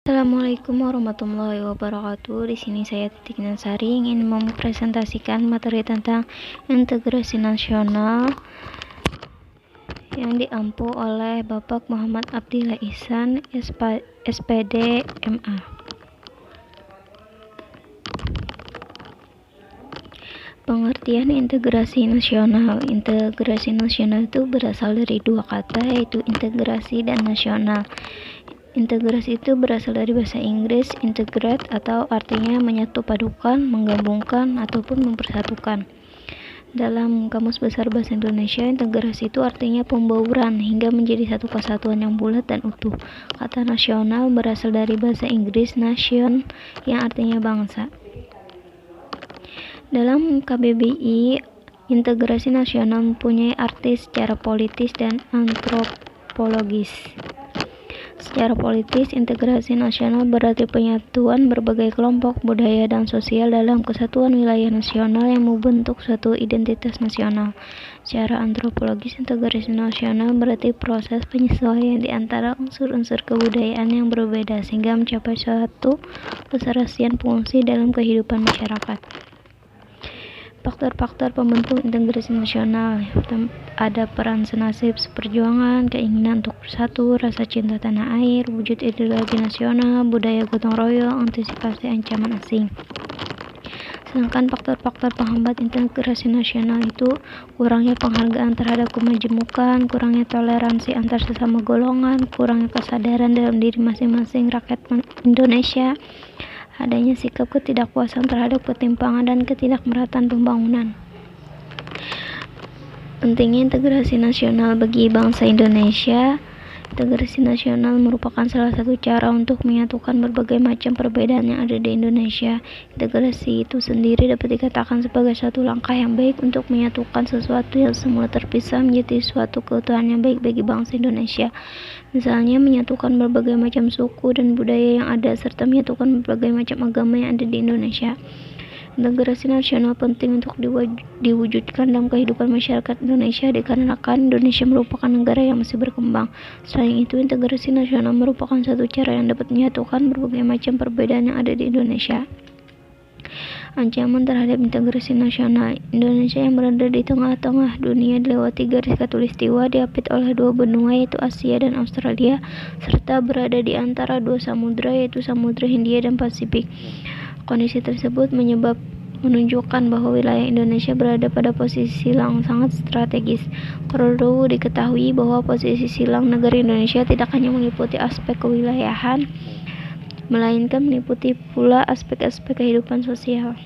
Assalamualaikum warahmatullahi wabarakatuh. Di sini saya Titik Nansari ingin mempresentasikan materi tentang integrasi nasional yang diampu oleh Bapak Muhammad Abdillah Ihsan, SPD, MA. Pengertian integrasi nasional. Integrasi nasional itu berasal dari dua kata, yaitu integrasi dan nasional. Integrasi itu berasal dari bahasa Inggris integrate, atau artinya menyatu padukan, menggabungkan, ataupun mempersatukan. Dalam Kamus Besar Bahasa Indonesia, integrasi itu artinya pembauran hingga menjadi satu kesatuan yang bulat dan utuh. Kata nasional berasal dari bahasa Inggris nation, yang artinya bangsa. Dalam KBBI, integrasi nasional mempunyai arti secara politis dan antropologis. Secara politis, integrasi nasional berarti penyatuan berbagai kelompok, budaya, dan sosial dalam kesatuan wilayah nasional yang membentuk suatu identitas nasional. Secara antropologis, integrasi nasional berarti proses penyesuaian di antara unsur-unsur kebudayaan yang berbeda sehingga mencapai suatu keserasian fungsi dalam kehidupan masyarakat. Faktor-faktor pembentuk integrasi nasional ada peran senasib seperjuangan, keinginan untuk bersatu, rasa cinta tanah air, wujud ideologi nasional, budaya gotong royong, antisipasi ancaman asing. Sedangkan faktor-faktor penghambat integrasi nasional itu kurangnya penghargaan terhadap kemajemukan, kurangnya toleransi antar sesama golongan, kurangnya kesadaran dalam diri masing-masing rakyat Indonesia, adanya sikap ketidakpuasan terhadap ketimpangan dan ketidakmerataan pembangunan. Pentingnya integrasi nasional bagi bangsa Indonesia. Integrasi nasional merupakan salah satu cara untuk menyatukan berbagai macam perbedaan yang ada di Indonesia. Integrasi itu sendiri dapat dikatakan sebagai suatu langkah yang baik untuk menyatukan sesuatu yang semula terpisah menjadi suatu keutuhan yang baik bagi bangsa Indonesia. Misalnya menyatukan berbagai macam suku dan budaya yang ada serta menyatukan berbagai macam agama yang ada di Indonesia. Integrasi nasional penting untuk diwujudkan dalam kehidupan masyarakat Indonesia dikarenakan Indonesia merupakan negara yang masih berkembang. Selain itu, integrasi nasional merupakan satu cara yang dapat menyatukan berbagai macam perbedaan yang ada di Indonesia. Ancaman terhadap integrasi nasional. Indonesia yang berada di tengah-tengah dunia dilewati garis khatulistiwa, diapit oleh dua benua yaitu Asia dan Australia, serta berada di antara dua samudra yaitu Samudra Hindia dan Pasifik. Kondisi tersebut menunjukkan bahwa wilayah Indonesia berada pada posisi silang sangat strategis. Perlu diketahui bahwa posisi silang negara Indonesia tidak hanya meliputi aspek kewilayahan, melainkan meliputi pula aspek-aspek kehidupan sosial.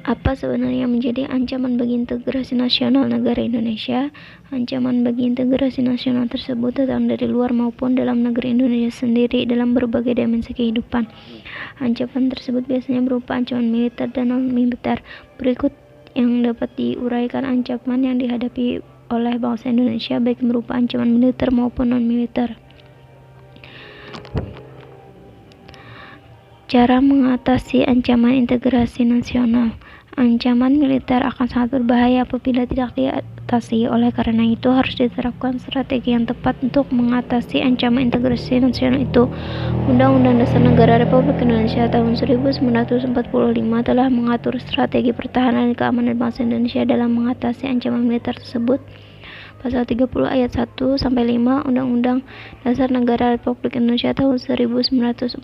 Apa sebenarnya menjadi ancaman bagi integrasi nasional negara Indonesia? Ancaman bagi integrasi nasional tersebut datang dari luar maupun dalam negeri Indonesia sendiri dalam berbagai dimensi kehidupan. Ancaman tersebut biasanya berupa ancaman militer dan non-militer. Berikut yang dapat diuraikan ancaman yang dihadapi oleh bangsa Indonesia baik berupa ancaman militer maupun non-militer. Cara mengatasi ancaman integrasi nasional. Ancaman militer akan sangat berbahaya apabila tidak diatasi. Oleh karena itu, harus diterapkan strategi yang tepat untuk mengatasi ancaman integrasi nasional itu. Undang-Undang Dasar Negara Republik Indonesia tahun 1945 telah mengatur strategi pertahanan dan keamanan bangsa Indonesia dalam mengatasi ancaman militer tersebut. Pasal 30 ayat 1 sampai 5 Undang-Undang Dasar Negara Republik Indonesia tahun 1945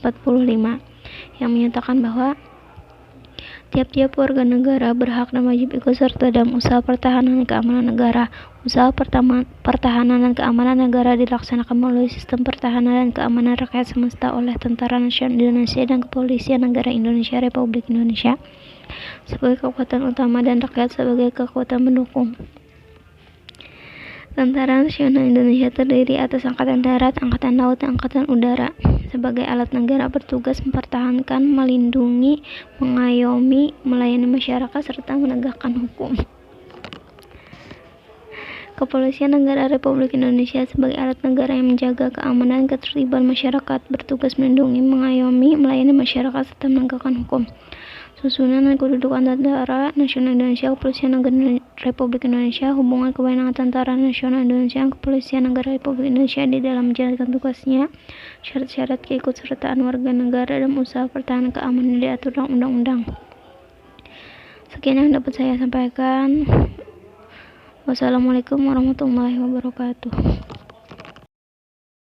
yang menyatakan bahwa tiap-tiap warga negara berhak dan wajib ikut serta dalam usaha pertahanan dan keamanan negara. Usaha pertahanan dan keamanan negara dilaksanakan melalui sistem pertahanan dan keamanan rakyat semesta oleh Tentara Nasional Indonesia dan Kepolisian Negara Indonesia Republik Indonesia sebagai kekuatan utama dan rakyat sebagai kekuatan pendukung. Tentara Nasional Indonesia terdiri atas Angkatan Darat, Angkatan Laut, dan Angkatan Udara. Sebagai alat negara bertugas mempertahankan, melindungi, mengayomi, melayani masyarakat, serta menegakkan hukum. Kepolisian Negara Republik Indonesia sebagai alat negara yang menjaga keamanan dan ketertiban masyarakat, bertugas melindungi, mengayomi, melayani masyarakat, serta menegakkan hukum. susunan dan kedudukan Tentara Nasional Indonesia, Kepolisian Negara Republik Indonesia, hubungan kewenangan Tentara Nasional Indonesia dan Kepolisian Negara Republik Indonesia di dalam menjalankan tugasnya, syarat-syarat keikutsertaan warga negara dan usaha pertahanan keamanan diatur dalam undang-undang. Sekian yang dapat saya sampaikan. Wassalamualaikum warahmatullahi wabarakatuh.